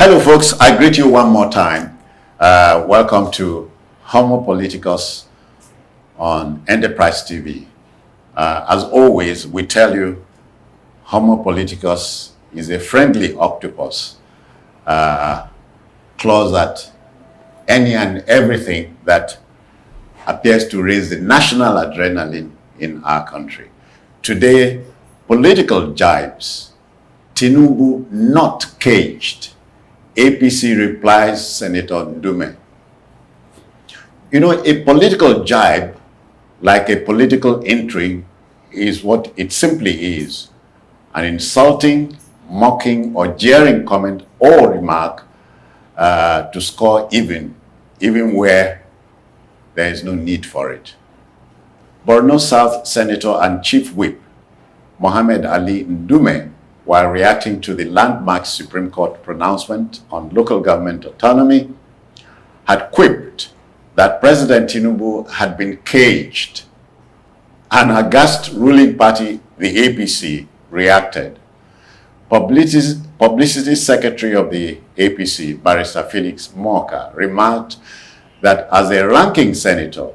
Hello, folks. I greet you one more time. Welcome to Homo Politicus on Enterprise TV. As always, we tell you Homo Politicus is a friendly octopus, claws at any and everything that appears to raise the national adrenaline in our country. Today, political jibes. Tinubu not caged. APC replies Senator Ndume. You know, a political jibe, like a political intrigue, is what it simply is. An insulting, mocking, or jeering comment or remark to score even where there is no need for it. Borno South Senator and Chief Whip Mohammed Ali Ndume, while reacting to the landmark Supreme Court pronouncement on local government autonomy, had quipped that President Tinubu had been caged. An aghast ruling party, the APC, reacted. Publicity Secretary of the APC, Barrister Felix Morka, remarked that as a ranking senator,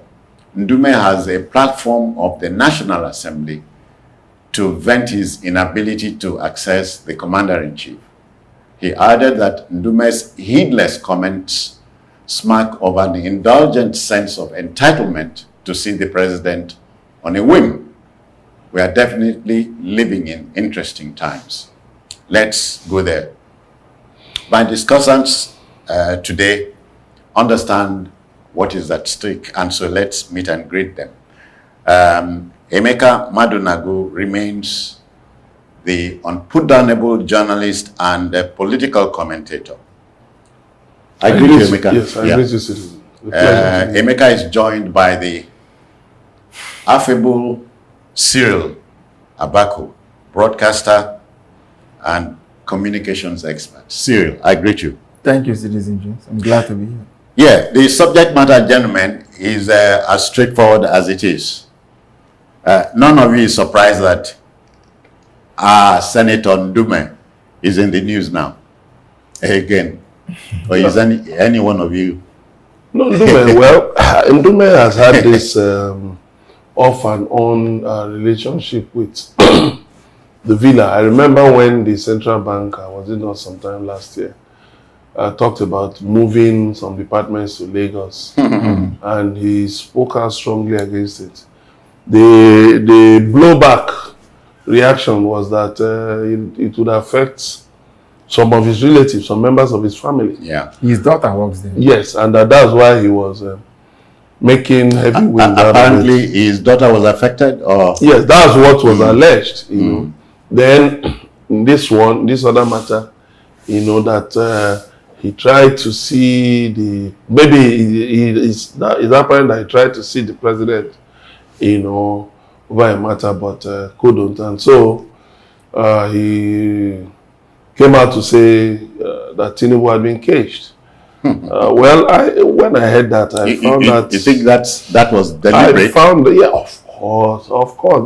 Ndume has a platform of the National Assembly to vent his inability to access the commander-in-chief. He added that Ndume's heedless comments smack of an indulgent sense of entitlement to see the president on a whim. We are definitely living in interesting times. Let's go there. My discussants today understand what is at stake, and so let's meet and greet them. Emeka Madunagu remains the unputdownable journalist and political commentator. I greet you, Emeka. Yes, I greet you, citizen. Emeka is joined by the affable Cyril Abaku, broadcaster and communications expert. Cyril, I greet you. Thank you, Citizen James. I'm glad to be here. Yeah, the subject matter, gentlemen, is as straightforward as it is. None of you is surprised that Senator Ndume is in the news now. Again. Or is any one of you? No, Ndume, well, Ndume has had this off and on relationship with the villa. I remember when the central bank, was it not sometime last year, talked about moving some departments to Lagos, and he spoke out strongly against it. The blowback reaction was that it would affect some of his relatives, some members of his family. Yeah. His daughter works there. Yes, and that's why he was making heavy winds. Apparently, his daughter was affected, or yes, that's what was alleged. You know, then this other matter, you know, that he tried to see the it's apparent that he tried to see the president, you know, over a matter, but couldn't, and so he came out to say that Tinubu had been caged. Well, when I heard that, I found that. You think that was deliberate? I found, yeah, of course.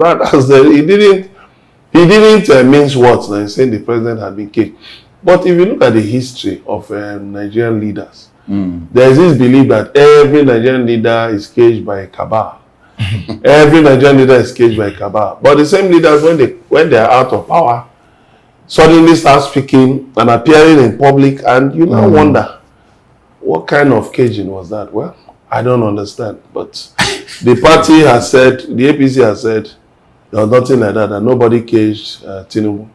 He didn't mince words and saying the president had been caged. But if you look at the history of Nigerian leaders, there is this belief that every Nigerian leader is caged by a cabal. Every Nigerian leader is caged by a cabal. But the same leaders, when they are out of power, suddenly start speaking and appearing in public, and you now wonder, what kind of caging was that? Well, I don't understand. But the party has said, the APC has said, there was nothing like that, and nobody caged Tinubu.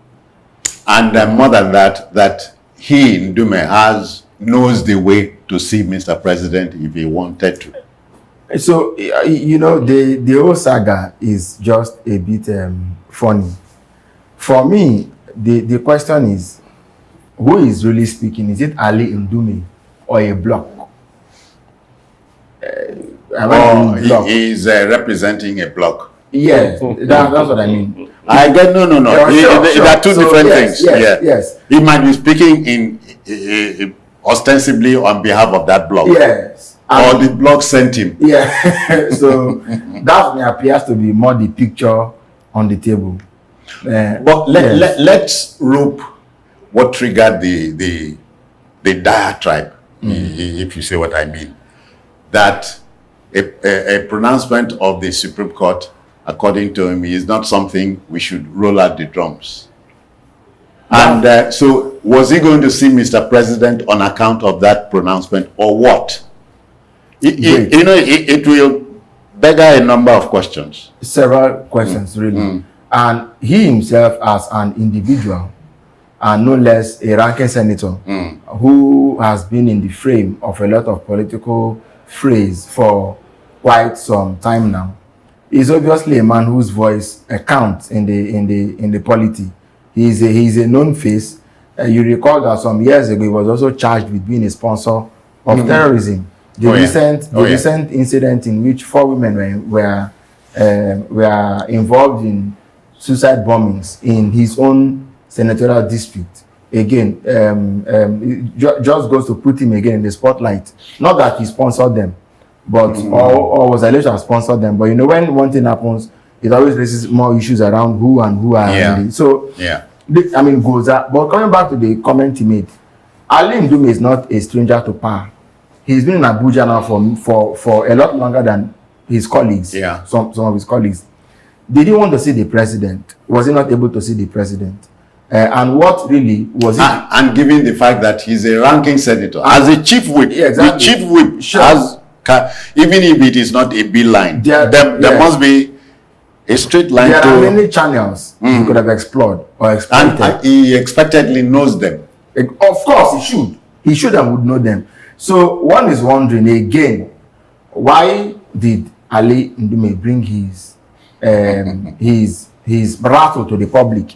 And more than that, that he, Ndume, knows the way to see Mr. President if he wanted to. So, you know, the whole saga is just a bit funny. For me, the question is, who is really speaking? Is it Ali Ndume or a bloc? He is representing a bloc. Yes, that's what I mean. I get no. There are two different things. Yes. He might be speaking in ostensibly on behalf of that bloc. Yes. Or the bloc sent him. Yeah. So that appears to be more the picture on the table. But let's rope what triggered the the diatribe, if you see what I mean, that a pronouncement of the Supreme Court, according to him, is not something we should roll out the drums. And so was he going to see Mr. President on account of that pronouncement, or what? It will beg a number of questions. Several questions, really. And he himself, as an individual, and no less a ranking senator, who has been in the frame of a lot of political frays for quite some time now, is obviously a man whose voice counts in the polity. He's a known face. You recall that some years ago he was also charged with being a sponsor of terrorism. The recent incident in which 4 women were involved in suicide bombings in his own senatorial district. Again, it just goes to put him again in the spotlight. Not that he sponsored them, but or was alleged to have sponsored them. But you know, when one thing happens, it always raises more issues around who are. Really. So I mean, goes up. But coming back to the comment he made, Ali Ndume is not a stranger to power. He's been in Abuja now for a lot longer than his colleagues. Some of his colleagues. Did he want to see the president? Was he not able to see the president? And what really was it? And given the fact that he's a ranking senator, as a chief whip, the chief whip has, even if it is not a B-line, there must be a straight line. There are many channels he could have explored or exploited. And he expectedly knows them. Of course, he should. He should and would know them. So one is wondering again, why did Ali Ndume bring his battle to the public?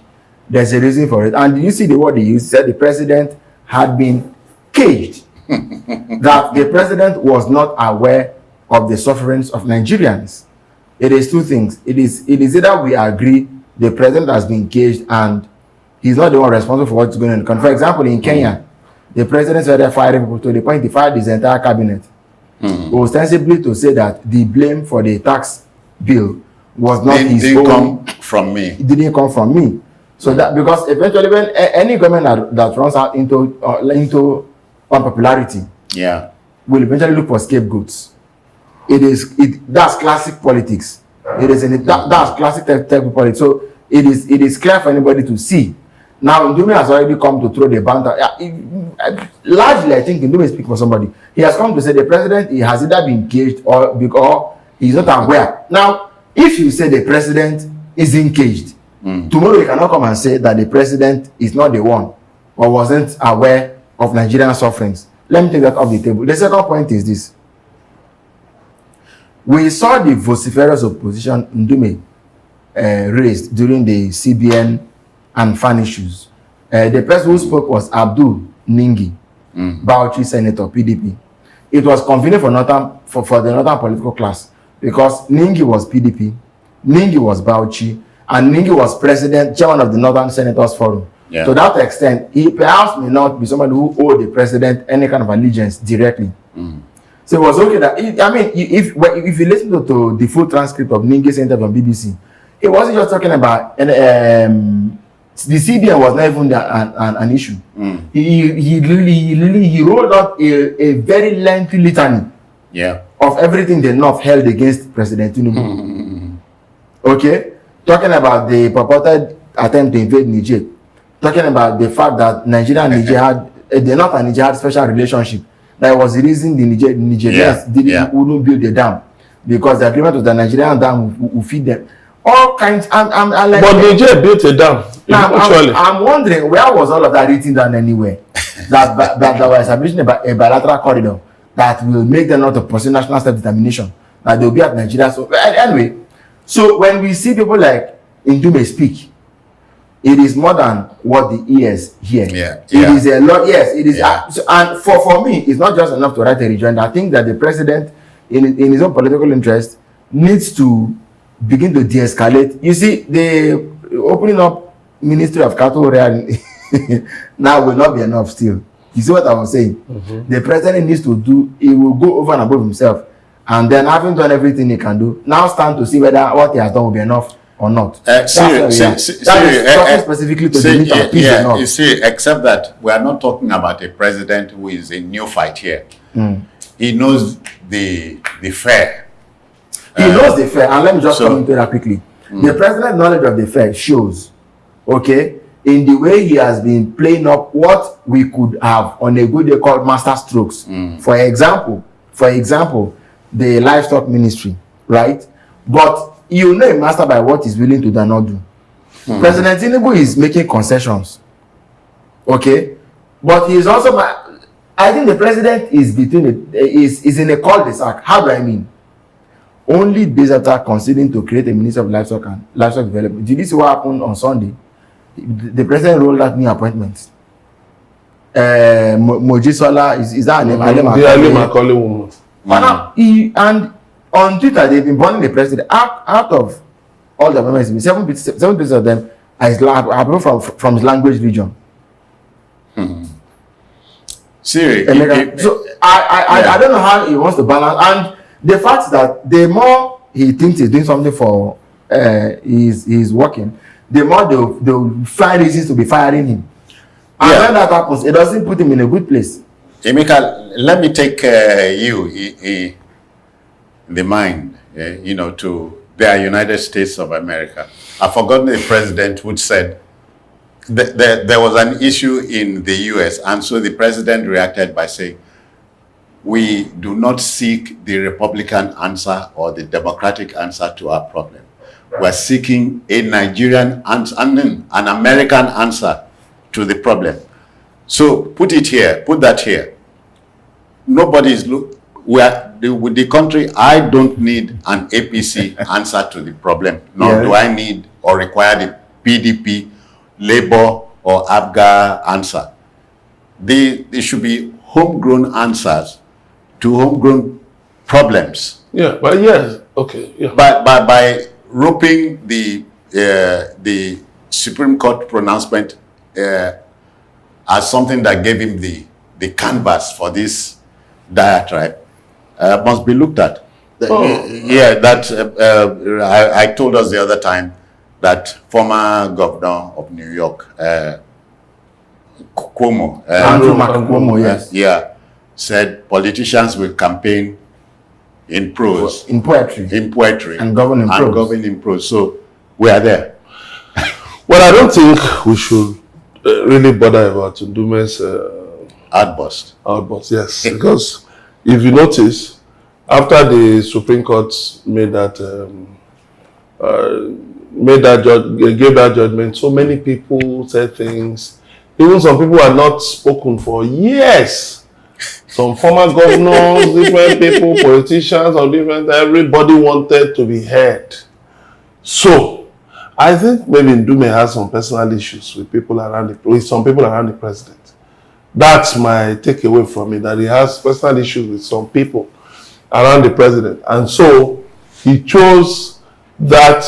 There's a reason for it. And you see the word he used? He said the president had been caged. That the president was not aware of the sufferings of Nigerians. It is two things. It is either we agree the president has been caged and he's not the one responsible for what's going on in the country. For example, in Kenya, the president started firing people to the point he fired his entire cabinet. Ostensibly to say that the blame for the tax bill was not his own. Come from me. It didn't come from me. So that, because eventually when any government that runs out into unpopularity, will eventually look for scapegoats. That's classic politics. That's classic technical politics. So it is clear for anybody to see. Now Ndume has already come to throw the banter. Largely, I think Ndume speaks for somebody. He has come to say the president has either been caged or because he's not aware. Now, if you say the president is caged, tomorrow you cannot come and say that the president is not the one or wasn't aware of Nigerian sufferings. Let me take that off the table. The second point is this. We saw the vociferous opposition Ndume raised during the CBN and fan issues. The person who spoke was Abdul Ningi, Bauchi Senator, PDP. It was convenient for the northern political class because Ningi was PDP, Ningi was Bauchi, and Ningi was chairman of the Northern Senators Forum. To that extent, he perhaps may not be somebody who owed the president any kind of allegiance directly. So it was okay that, if you listen to the full transcript of Ningi's interview on BBC, it wasn't just talking about the CBN was not even an issue. He rolled out a very lengthy litany of everything the North held against President Tinubu. Okay? Talking about the purported attempt to invade Niger. Talking about the fact that Nigeria and Niger the North and Niger had special relationship. That was the reason the Nigerians wouldn't build the dam. Because the agreement was that the Nigerian dam would feed them. All kinds. I'm like, but Niger built a dam. Now, I'm wondering, where was all of that written down anywhere? that was establishing a bilateral corridor that will make them not to pursue national self-determination. That they'll be at Nigeria. So anyway, so when we see people like Ndume speak, it is more than what the ears hear. It is a lot. Yes, it is. And for me, it's not just enough to write a rejoinder. I think that the president, in his own political interest, needs to begin to de-escalate. You see, the opening up Ministry of Cattle Rearing now will not be enough still. You see what I was saying? The president needs to do, he will go over and above himself. And then having done everything he can do, now stand to see whether what he has done will be enough or not? That is talking specifically to the meat and peas or not. You see, except that we are not talking about a president who is a neophyte here. He knows the fare. He knows the fare, and let me just come into that quickly. The president's knowledge of the fare shows, okay, in the way he has been playing up what we could have on a good day called master strokes. For example, the livestock ministry, right? But you know a master by what he's willing to do and not do. President Tinubu is making concessions, okay, but he is also. I think the president is is in a cul-de-sac. How do I mean? Only days after considering to create a minister of livestock and livestock development. Did you see what happened on Sunday? The president rolled out new appointments. Mojisola is that her name? The Ali Macaulay woman. And on Twitter they've been burning the president out of all the appointments. 7% of them are from his language region. Seriously. So I don't know how he wants to balance, and the fact that the more he thinks he's doing something for he's working, the more they'll find reasons to be firing him. And when that happens, it doesn't put him in a good place. Emeka, let me take you in the mind, to the United States of America. I've forgotten the president who said there was an issue in the US, and so the president reacted by saying, we do not seek the Republican answer or the Democratic answer to our problem. We're seeking a Nigerian answer, an American answer to the problem. So put that here. Nobody is with the country. I don't need an APC answer to the problem, nor do I need or require the PDP, Labour, or ABGA answer. They should be homegrown answers to homegrown problems. Yeah, but yes, okay. Yeah. By roping the Supreme Court pronouncement as something that gave him the canvas for this diatribe, must be looked at. I told us the other time that former governor of New York, Cuomo, Andrew Cuomo, said politicians will campaign in prose, in poetry, and govern in prose. So we are there. Well, I don't think we should really bother about Ndume's outburst. Yes, because if you notice, after the Supreme Court gave that judgment, so many people said things. Even some people had not spoken for years. Some former governors, different people, politicians, or everybody wanted to be heard. So, I think maybe Ndume has some personal issues with some people around the president. That's my takeaway from it, that he has personal issues with some people around the president. And so, he chose that,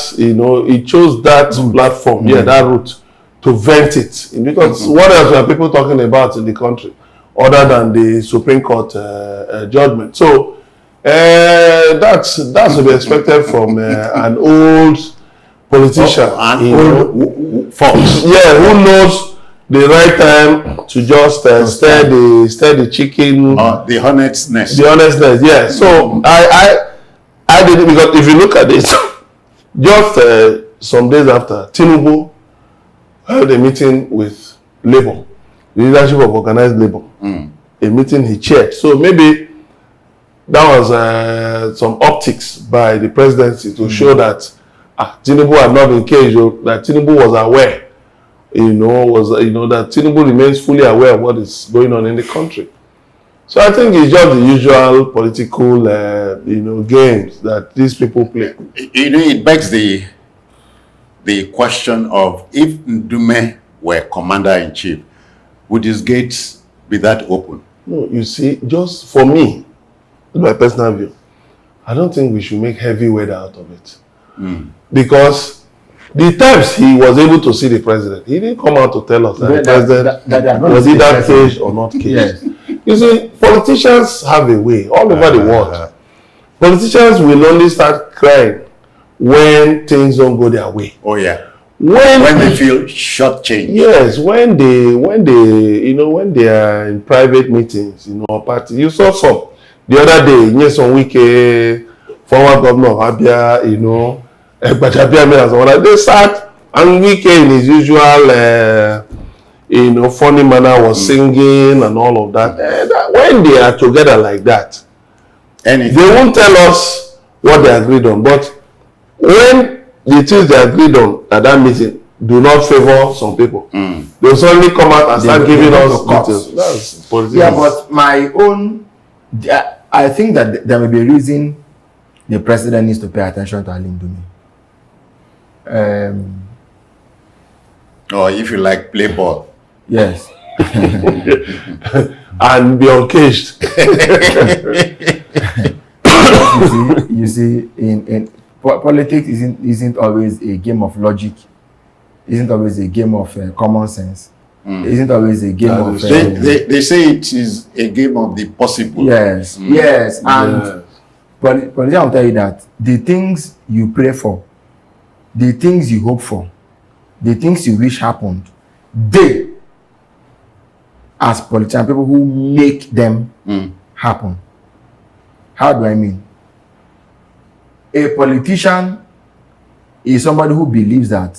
platform, that route, to vent it. Because what else are people talking about in the country other than the Supreme Court judgment? So that's to be expected from an old politician, old fox. Who knows the right time to just stir the chicken. The hornet's nest. The hornet's nest, yeah. So I did it because if you look at this, just some days after, Tinubu held a meeting with Labour, the leadership of organized Labour, a meeting he chaired. So maybe that was some optics by the presidency to show that Tinubu had not been caged, that Tinubu was aware, that Tinubu remains fully aware of what is going on in the country. So I think it's just the usual political, games that these people play. It begs the question of, if Ndume were commander-in-chief, would his gates be that open? No, you see, just for me, my personal view, I don't think we should make heavy weather out of it. Because the times he was able to see the president, he didn't come out to tell us that the president was either caged or not caged. Yes. You see, politicians have a way all over the world. Politicians will only start crying when things don't go their way. Oh yeah. When they feel shortchanged. Yes, when they are in private meetings, party. You saw some the other day, Nyesom Wike, former governor of Abia, they sat and Wike in his usual funny manner was singing and all of that. When they are together like that, they won't tell us what they agreed on. But when the things they agreed on at that meeting do not favor some people, they'll suddenly come out and start giving us details. That's politics. Yeah, but my own, I think that there may be a reason the president needs to pay attention to Ali Ndume. Or if you like, play ball. Yes. And be uncaged. you see, in politics isn't always a game of logic. Isn't always a game of common sense. Isn't always a game of. They say it is a game of the possible. Yes, yes, and politicians will tell you that the things you pray for, the things you hope for, the things you wish happened, they, as politicians, people who make them happen. How do I mean? A politician is somebody who believes that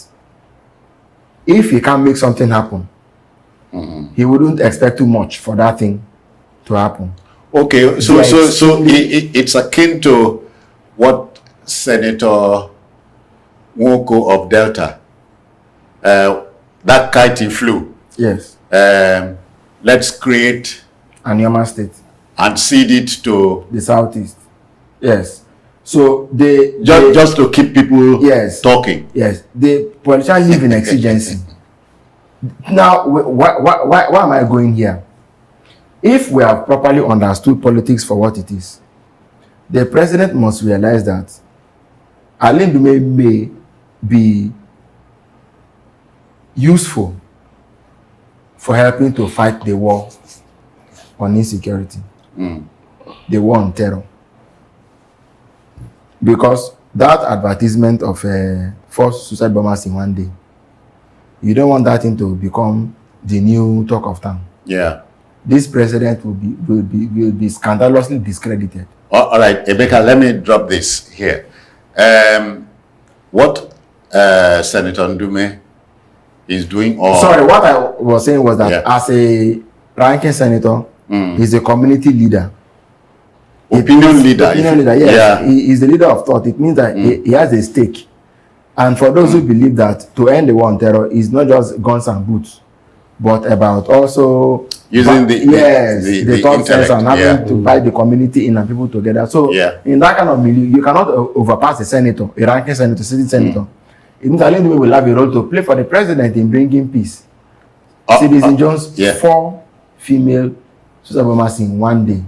if he can make something happen, he wouldn't expect too much for that thing to happen. Okay, so it's akin to what Senator Nwoko of Delta, that kite he flew. Yes. Let's create Anyama State and seed it to the southeast. Yes. So just to keep people talking. Yes. The politicians live in exigency. Now, why am I going here? If we have properly understood politics for what it is, the president must realize that Ali Ndume may be useful for helping to fight the war on insecurity, the war on terror. Because that advertisement of forced suicide bombers in one day, you don't want that thing to become the new talk of town. Yeah. This president will be scandalously discredited. All right, Emeka, let me drop this here. What Senator Ndume is doing, or sorry, what I was saying was that as a ranking senator, he's a community leader. Opinion leader. Yes. Yeah. He is the leader of thought. It means that he has a stake. And for those who believe that to end the war on terror is not just guns and boots, but about also using the thought sense and having to buy the community in and people together. So in that kind of milieu, you cannot overpass a senator, a ranking senator, sitting senator. It means Ali Ndume will have a role to play for the president in bringing peace. Citizen Jones, 4 female suicide bombers in one day.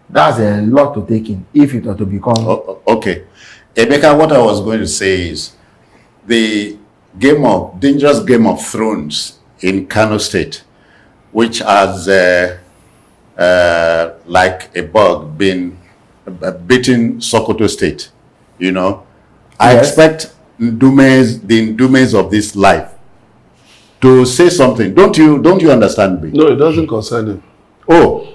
That's a lot to take in if it were to become. Okay. Emeka, what I was going to say is the dangerous Game of Thrones in Kano State, which has like a bug been beating Sokoto State, I expect the Ndumes of this life to say something. Don't you understand me? No, it doesn't concern him. Oh.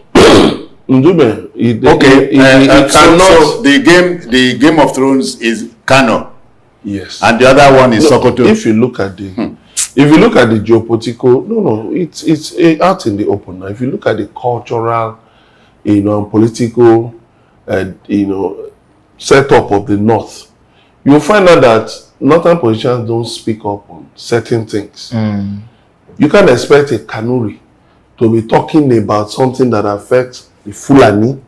Ndume, he cannot. So the Game of Thrones is Kano. Yes. And the other one is Sokoto. If you look at the geopolitical, it's out in the open now. If you look at the cultural, political, setup of the North, you'll find out that Northern politicians don't speak up on certain things. You can't expect a Kanuri to be talking about something that affects the Fulani.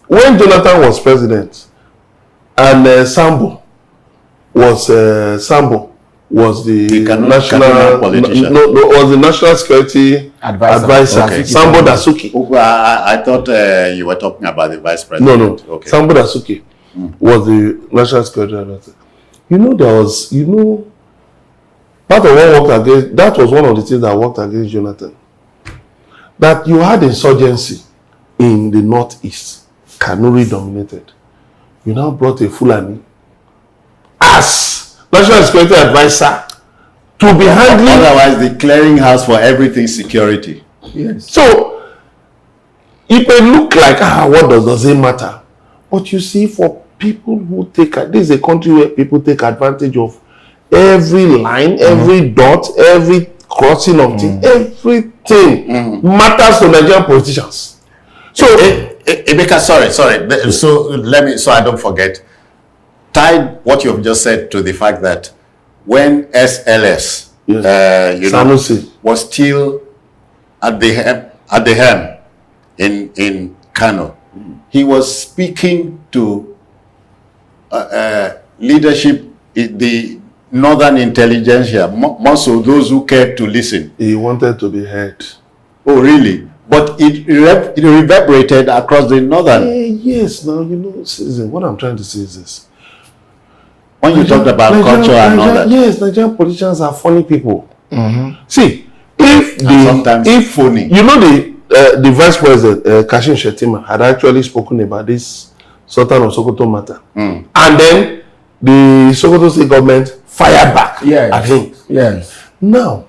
When Jonathan was president and Sambo was the national politician. Was the national security advisor. Okay. Sambo Dasuki. I thought you were talking about the vice president. No. Okay. Sambo Dasuki was the national security advisor. That was one of the things that worked against Jonathan. That you had insurgency in the northeast, Kanuri dominated. You now brought a Fulani as national security advisor to be handling. Otherwise, the clearinghouse for everything security. Yes. So it may look like what does it matter? But you see, for people who take this is a country where people take advantage of every line, every dot, every crossing of things, everything matters to Nigerian politicians. So Emeka, sorry. So I don't forget. Tie what you've just said to the fact that when SLS, Sanusi was still at the helm in Kano, he was speaking to leadership, the Northern Intelligentsia, more so those who cared to listen. He wanted to be heard. Oh, really? But it reverberated across the Northern. Yes, now you know, citizen, what I'm trying to say is this. When you talked about culture and all that. Yes, Nigerian politicians are funny people. See, if funny. You know, the vice president, Kashim Shettima, had actually spoken about this Sultan of Sokoto matter. And then the Sokoto state government fired back at him. Yes. Now,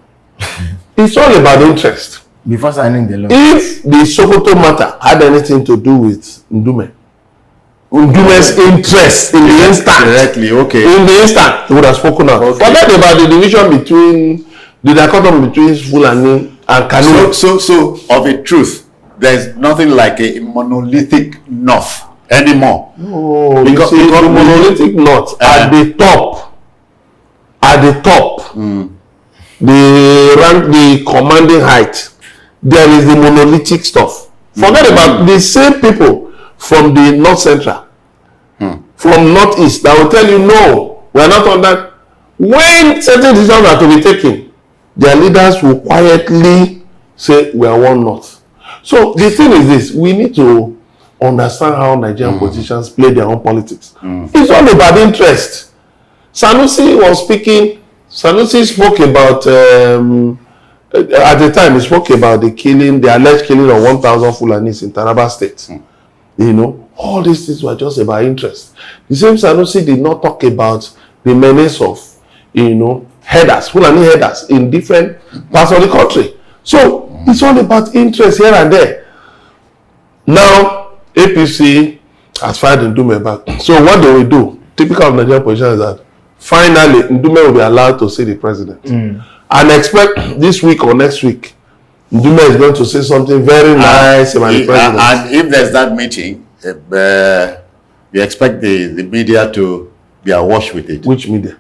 it's all about interest. Before signing the law. If the Sokoto matter had anything to do with Ndume's interest in the instant. Directly, okay. In the instant, he would have spoken out. Okay. Forget about the division between, the dichotomy between Fulani and Kanu. So of a truth, there's nothing like a monolithic north anymore. No, because the monolithic north at the top, the commanding height, there is the monolithic stuff. Forget about the same people from the north central, from northeast, that will tell you, no, we are not on that. When certain decisions are to be taken, their leaders will quietly say, we are one north. So the thing is this, we need to understand how Nigerian politicians play their own politics. It's all about interest. Sanusi was speaking, Sanusi spoke about, at the time, he spoke about the alleged killing of 1,000 Fulanis in Taraba State. You know, all these things were just about interest. The same Sanusi did not talk about the menace of, headers, Fulani headers in different parts of the country. So it's all about interest here and there. Now, APC has fired Ndume back. So what do we do? Typical of Nigerian position is that finally Ndume will be allowed to see the president. And expect this week or next week, Ndume is going to say something very nice about the president. And if there's that meeting, you expect the media to be awash with it. Which media?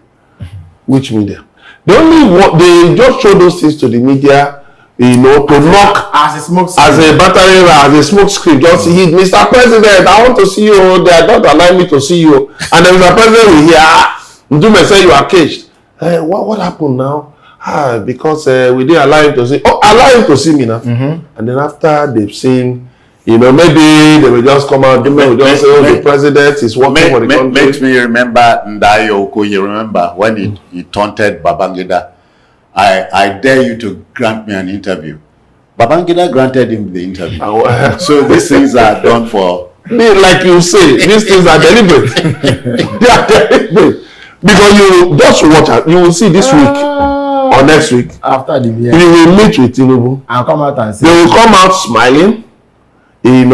Which media? The only one, they just show those things to the media, to knock as a smoke screen. As a battery, as a smoke screen. Just see, Mr. President, I want to see you. They are not allowing me to see you. And then Mr. President will hear, Ndume say you are caged. What happened now? Because we didn't allow him to see. Oh, allow him to see me now. And then after they've seen, maybe they will just come out. Ndume will just say, the president is working for the country. Makes me remember Ndayo Okoye. Remember when he taunted Babangida? I dare you to grant me an interview. Babangida granted him the interview. So these things are done for. Like you say, these things are deliberate. They are deliberate. Because you just watch it. You will see this week or next week. After the year. You will meet with Tinubu. And come out and say. They will come out smiling. And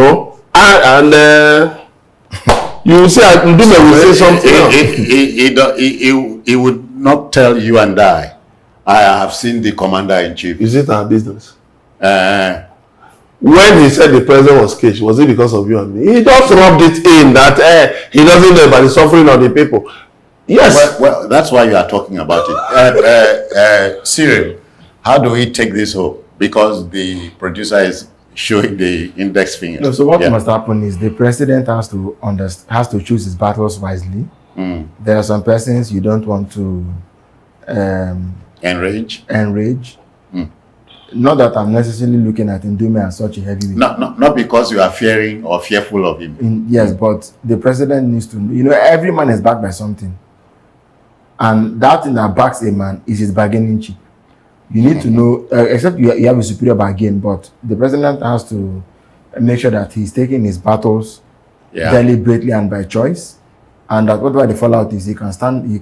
you will see Ndume will say something else. He would not tell you and I have seen the commander-in-chief. Is it our business? When he said the president was caged, was it because of you and me? He just rubbed it in that he doesn't know about the suffering of the people. Yes. Well, that's why you are talking about it. Cyril, how do we take this home? Because the producer is showing the index finger. No, so what must happen is the president has to choose his battles wisely. There are some persons you don't want to enrage. Not that I'm necessarily looking at Ndume as such a heavyweight. Not because you are fearing or fearful of him. Yes, but the president needs to every man is backed by something. And that thing that backs a man is his bargaining chip. You need to know, except you have a superior bargain, but the president has to make sure that he's taking his battles deliberately and by choice. and that whatever the fallout is, he can stand it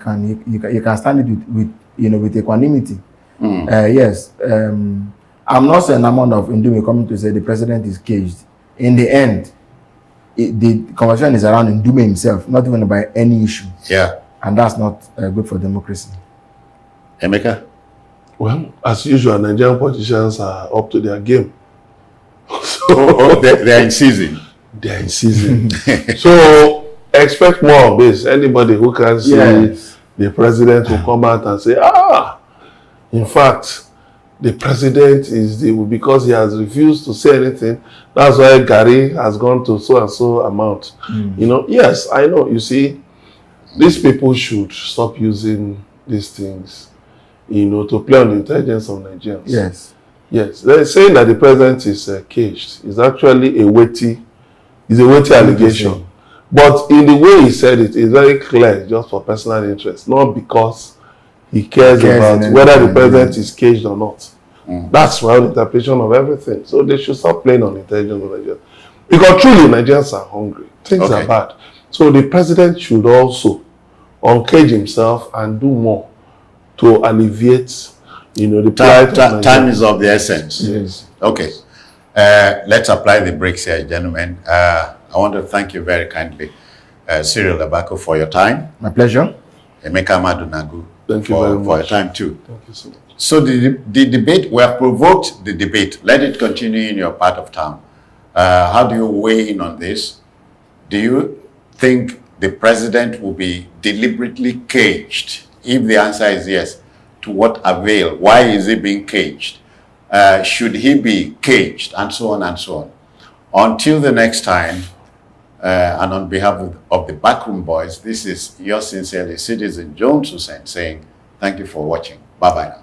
with with equanimity. Yes, I'm not saying amount of Ndume coming to say the president is caged. In the end, the conversation is around Ndume himself, not even about any issue. Yeah. And that's not good for democracy. Emeka? Well, as usual, Nigerian politicians are up to their game. They're in season. They're in season. So expect more of this. Anybody who can see the president will come out and say, in fact, the president is because he has refused to say anything. That's why Gary has gone to so and so amount. Yes, I know. You see, these people should stop using these things, to play on the intelligence of Nigerians. Yes. They're saying that the president is caged. It's actually a weighty allegation. But in the way he said it, it's very clear, just for personal interest, not because he cares about whether the president is caged or not. That's my own interpretation of everything. So they should stop playing on the intelligence of Nigerians. Because truly, Nigerians are hungry. Things are bad. So the president should also uncage himself and do more to alleviate, the plight of Nigerians. Time is of the essence. Yes. Okay. Let's apply the brakes here, gentlemen. I want to thank you very kindly, Cyril Abako, for your time. My pleasure. Emeka Madunagu, thank you very much for your time too. Thank you so much. So the debate, we have provoked the debate. Let it continue in your part of town. How do you weigh in on this? Do you think the president will be deliberately caged? If the answer is yes, to what avail? Why is he being caged? Should he be caged? And so on and so on. Until the next time, and on behalf of the Backroom Boys, this is yours sincerely, Citizen Jones Hussein, saying thank you for watching. Bye-bye now.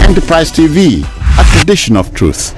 Enterprise TV, a tradition of truth.